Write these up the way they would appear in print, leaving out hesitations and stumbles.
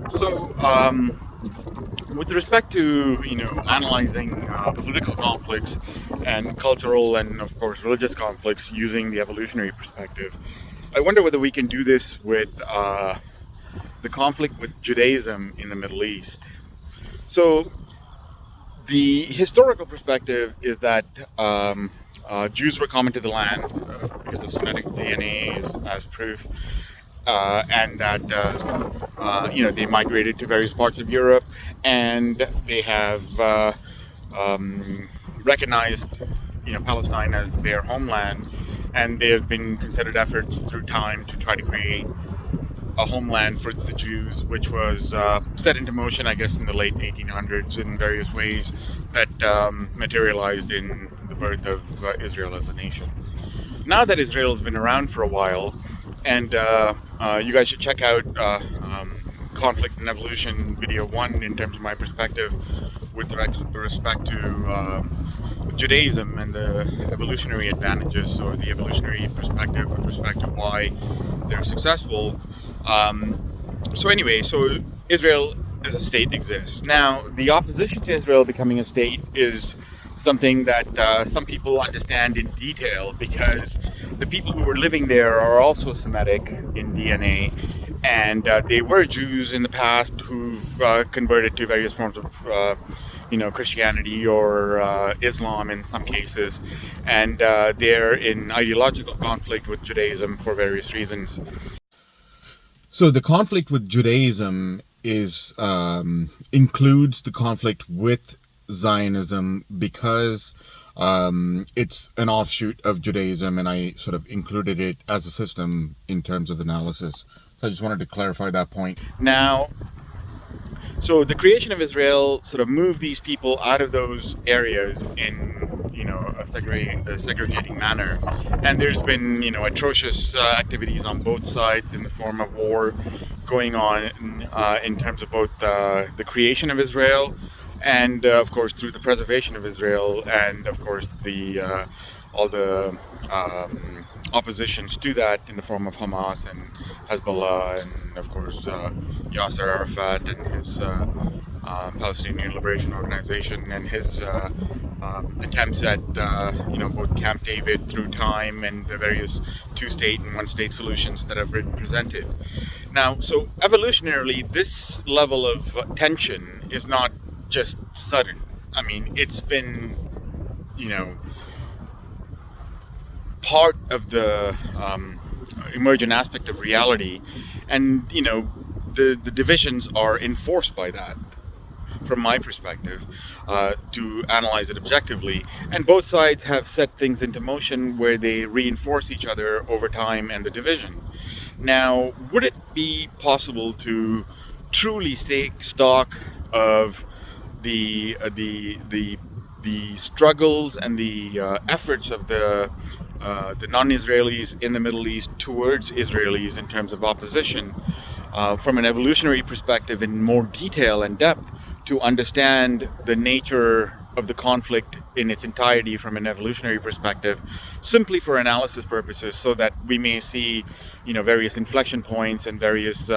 So, with respect to analyzing political conflicts and cultural and of course religious conflicts using the evolutionary perspective, I wonder whether we can do this with the conflict with Judaism in the Middle East. So, the historical perspective is that Jews were common to the land because of Semitic DNA as proof, and that they migrated to various parts of Europe, and they have recognized Palestine as their homeland, and there have been concerted efforts through time to try to create a homeland for the Jews, which was set into motion, I guess, in the late 1800s in various ways that materialized in the birth of Israel as a nation. Now that Israel has been around for a while, and you guys should check out Conflict and Evolution video 1 in terms of my perspective with respect to Judaism and the evolutionary advantages, or the evolutionary perspective with respect to why they're successful. So Israel as a state exists. Now, the opposition to Israel becoming a state is something that some people understand in detail, because the people who were living there are also Semitic in DNA, and they were Jews in the past who've converted to various forms of Christianity or Islam in some cases, and they're in ideological conflict with Judaism for various reasons. So the conflict with Judaism is includes the conflict with Zionism, because it's an offshoot of Judaism, and I sort of included it as a system in terms of analysis. So I just wanted to clarify that point. Now, so the creation of Israel sort of moved these people out of those areas in a segregating manner, and there's been atrocious activities on both sides in the form of war going on in terms of both the creation of Israel and of course through the preservation of Israel, and of course the all the oppositions to that in the form of Hamas and Hezbollah, and of course Yasser Arafat and his Palestinian Liberation Organization, and his attempts at both Camp David through time and the various two-state and one-state solutions that have been presented. Now, so evolutionarily, this level of tension is not just sudden. I mean, it's been part of the emergent aspect of reality, and the divisions are enforced by that, from my perspective, to analyze it objectively. And both sides have set things into motion where they reinforce each other over time and the division. Now, would it be possible to truly take stock of the struggles and the efforts of the non-Israelis in the Middle East towards Israelis in terms of opposition, from an evolutionary perspective in more detail and depth, to understand the nature of the conflict in its entirety from an evolutionary perspective, simply for analysis purposes, so that we may see various inflection points and various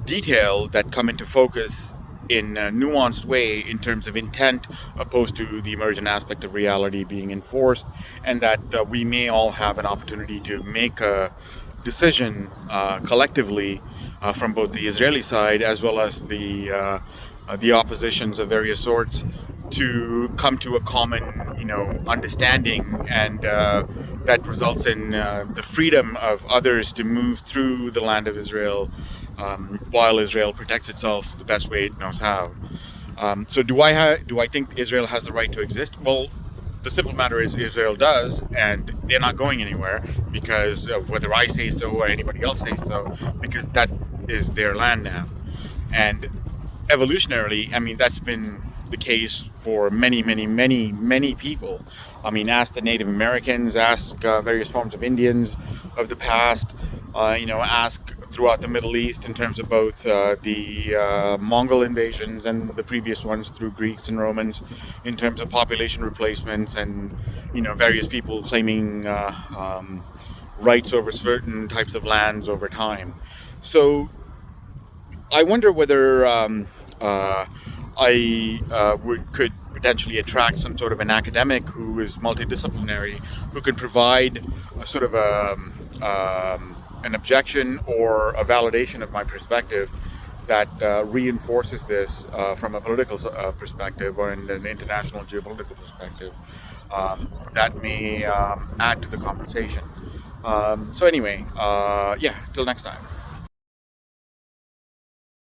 detail that come into focus in a nuanced way in terms of intent, opposed to the emergent aspect of reality being enforced, and that we may all have an opportunity to make a decision collectively, from both the Israeli side as well as the oppositions of various sorts, to come to a common understanding, and that results in the freedom of others to move through the land of Israel, while Israel protects itself the best way it knows how. So do I think Israel has the right to exist? Well, the simple matter is Israel does, and they're not going anywhere because of whether I say so or anybody else says so, because that is their land now. And evolutionarily, I mean, that's been the case for many, many, many, many people. I mean, ask the Native Americans, ask various forms of Indians of the past, ask throughout the Middle East in terms of both the Mongol invasions and the previous ones through Greeks and Romans, in terms of population replacements and, various people claiming rights over certain types of lands over time. So I wonder whether I could potentially attract some sort of an academic who is multidisciplinary, who can provide a sort of an objection or a validation of my perspective that reinforces this from a political perspective or in an international geopolitical perspective, that may add to the conversation. So anyway, yeah, till next time.